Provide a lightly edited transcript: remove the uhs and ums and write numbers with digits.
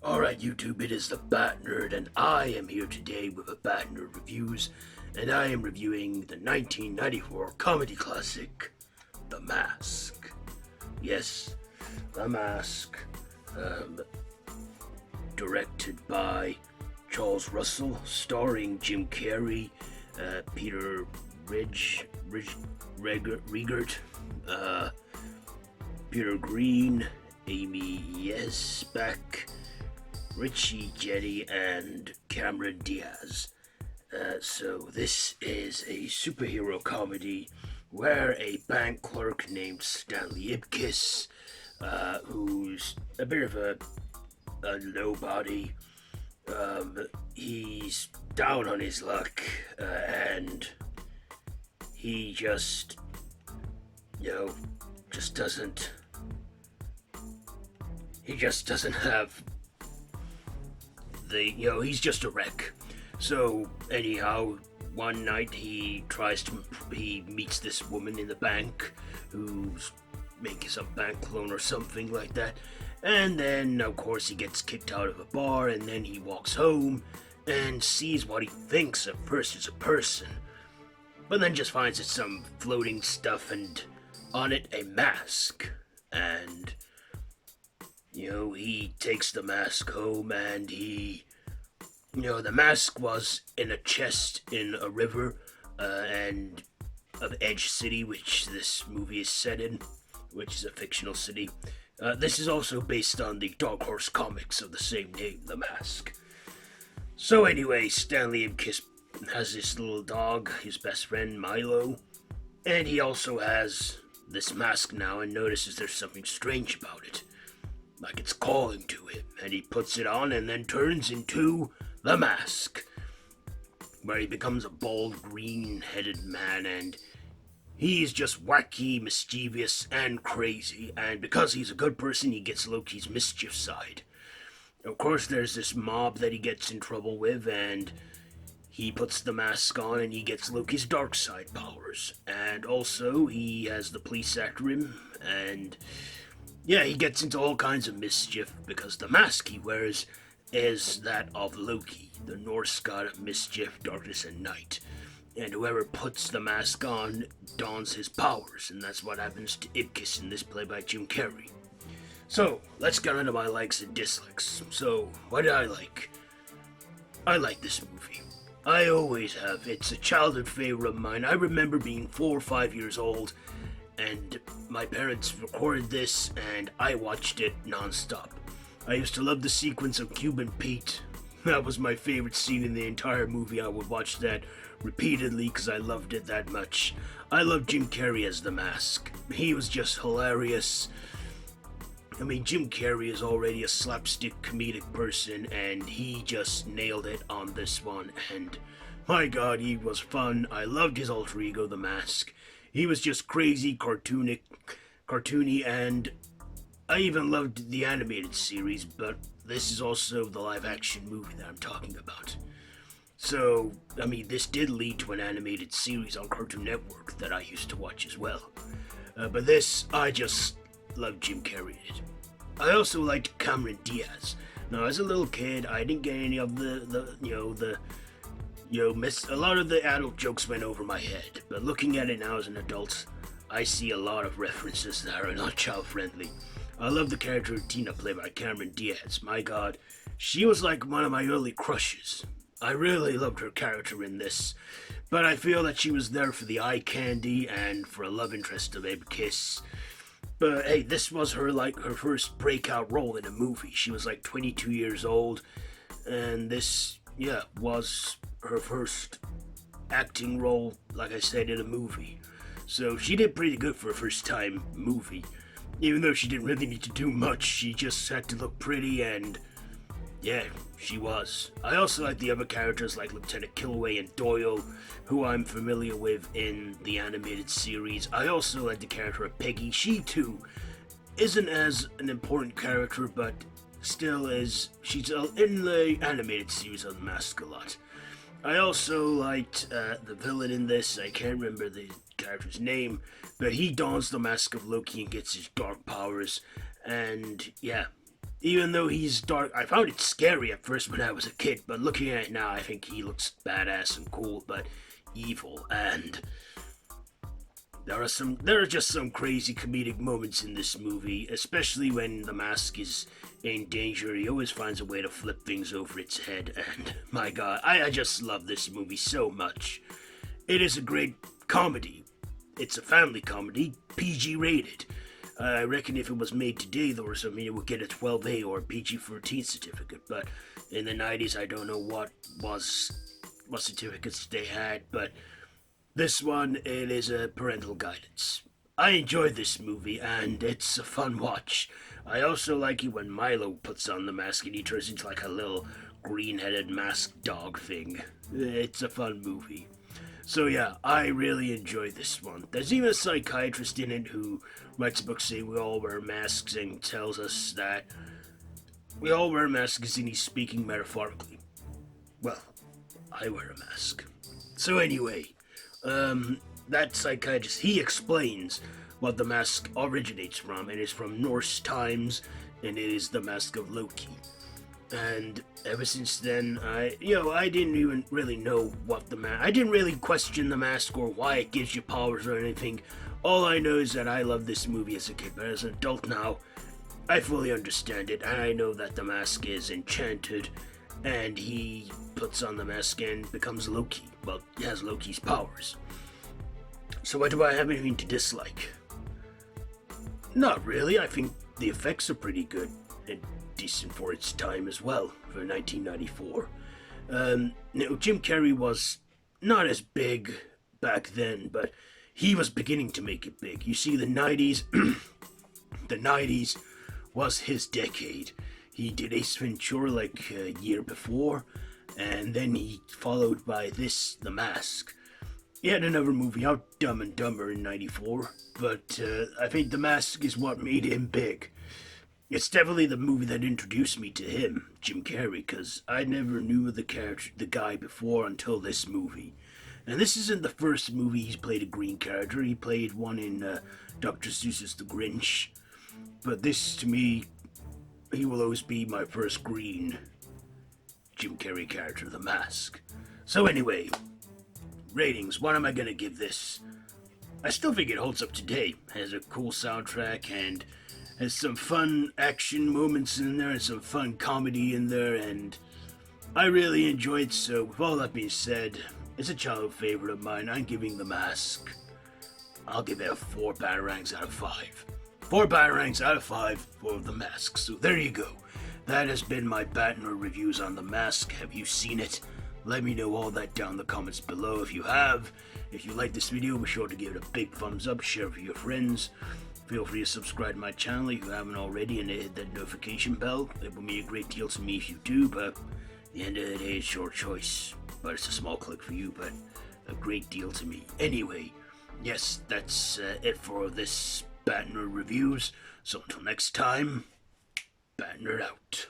Alright, YouTube, it is the Bat Nerd, and I am here today with a Bat Nerd Reviews, and I am reviewing the 1994 comedy classic, The Mask. Yes, The Mask, directed by Charles Russell, starring Jim Carrey, Peter Riegert, Peter Green, Amy Yesbeck, Richie Jetty, and Cameron Diaz. So this is a superhero comedy where a bank clerk named Stanley Ipkiss, who's a bit of a nobody, he's down on his luck, and he just doesn't have he's just a wreck. So anyhow, one night he meets this woman in the bank who's making some bank loan or something like that, and then of course he gets kicked out of a bar, and then he walks home and sees what he thinks at first is a person, but then just finds it's some floating stuff, and on it a mask. And he takes the mask home, and the mask was in a chest in a river, and of Edge City, which this movie is set in, which is a fictional city. This is also based on the Dark Horse comics of the same name, The Mask. So anyway, Stanley Ipkiss has this little dog, his best friend Milo, and he also has this mask now, and notices there's something strange about it. Like it's calling to him, and he puts it on and then turns into the Mask, where he becomes a bald, green-headed man, and he's just wacky, mischievous, and crazy, and because he's a good person, he gets Loki's mischief side. Of course, there's this mob that he gets in trouble with, and he puts the mask on, and he gets Loki's dark side powers, and also he has the police after him, and yeah, he gets into all kinds of mischief because the mask he wears is that of Loki, the Norse god of mischief, darkness, and night. And whoever puts the mask on dons his powers, and that's what happens to Ipkiss in this play by Jim Carrey. So, let's get into my likes and dislikes. So, what did I like? I like this movie. I always have. It's a childhood favorite of mine. I remember being 4 or 5 years old, and my parents recorded this, and I watched it non-stop. I used to love the sequence of Cuban Pete. That was my favorite scene in the entire movie. I would watch that repeatedly because I loved it that much. I loved Jim Carrey as the Mask. He was just hilarious. I mean, Jim Carrey is already a slapstick comedic person, and he just nailed it on this one, and my god, he was fun. I loved his alter ego, the Mask. He was just crazy, cartoony, and I even loved the animated series, but this is also the live-action movie that I'm talking about. So, I mean, this did lead to an animated series on Cartoon Network that I used to watch as well. But this, I just loved Jim Carrey in it. I also liked Cameron Diaz. Now, as a little kid, I didn't get any of a lot of the adult jokes went over my head, but looking at it now as an adult, I see a lot of references that are not child-friendly. I love the character of Tina, played by Cameron Diaz. My god, she was like one of my early crushes. I really loved her character in this, but I feel that she was there for the eye candy and for a love interest of Ipkiss. But hey, this was her first breakout role in a movie. She was like 22 years old, and this, was her first acting role, like I said, in a movie. So she did pretty good for a first time movie. Even though she didn't really need to do much, she just had to look pretty, and yeah, she was. I also like the other characters like Lieutenant Kilway and Doyle, who I'm familiar with in the animated series. I also like the character of Peggy. She too isn't as an important character, but still is. She's in the animated series of The Mask a lot. I also liked the villain in this. I can't remember the character's name, but he dons the mask of Loki and gets his dark powers, and yeah, Even though he's dark, I found it scary at first when I was a kid, but looking at it now, I think he looks badass and cool, but evil. And there are just some crazy comedic moments in this movie, especially when the mask is in danger. He always finds a way to flip things over its head, and my god, I just love this movie so much. It is a great comedy. It's a family comedy, PG rated. I reckon if it was made today, though, or something, it would get a 12A or a PG-13 certificate. But in the 90s, I don't know what certificates they had, but this one, it is a parental guidance. I enjoyed this movie, and it's a fun watch. I also like it when Milo puts on the mask and he turns into like a little green-headed masked dog thing. It's a fun movie. So yeah, I really enjoyed this one. There's even a psychiatrist in it who writes a book saying we all wear masks and tells us that we all wear masks and he's speaking metaphorically. Well, I wear a mask. So anyway, that psychiatrist, he explains what the mask originates from, and it's from Norse times, and it is the Mask of Loki. And ever since then, I didn't even really know what I didn't really question the mask or why it gives you powers or anything. All I know is that I loved this movie as a kid, but as an adult now, I fully understand it, and I know that the mask is enchanted, and he puts on the mask and becomes Loki. Well, he has Loki's powers. So why do I have anything to dislike? Not really. I think the effects are pretty good and decent for its time as well, for 1994. Jim Carrey was not as big back then, but he was beginning to make it big. You see, the 90s, the 90s was his decade. He did Ace Ventura like a year before, and then he followed by this, The Mask. He had another movie out, Dumb and Dumber, in 94, but I think The Mask is what made him big. It's definitely the movie that introduced me to him, Jim Carrey, because I never knew the guy before until this movie. And this isn't the first movie he's played a green character. He played one in Dr. Seuss's The Grinch. But this, to me, he will always be my first green Jim Carrey character, The Mask. So anyway, ratings. What am I going to give this? I still think it holds up today. Has a cool soundtrack and has some fun action moments in there and some fun comedy in there, and I really enjoyed it. So with all that being said, it's a childhood favorite of mine. I'm giving The Mask, I'll give it a 4 batarangs out of 5. 4 batarangs out of 5 for The Mask. So there you go. That has been my Batner reviews on The Mask. Have you seen it? Let me know all that down in the comments below if you have. If you like this video, be sure to give it a big thumbs up, share it with your friends. Feel free to subscribe to my channel if you haven't already and hit that notification bell. It will mean a great deal to me if you do, but at the end of the day, it's your choice. But it's a small click for you, but a great deal to me. Anyway, yes, that's it for this Batner reviews. So until next time, Batner out.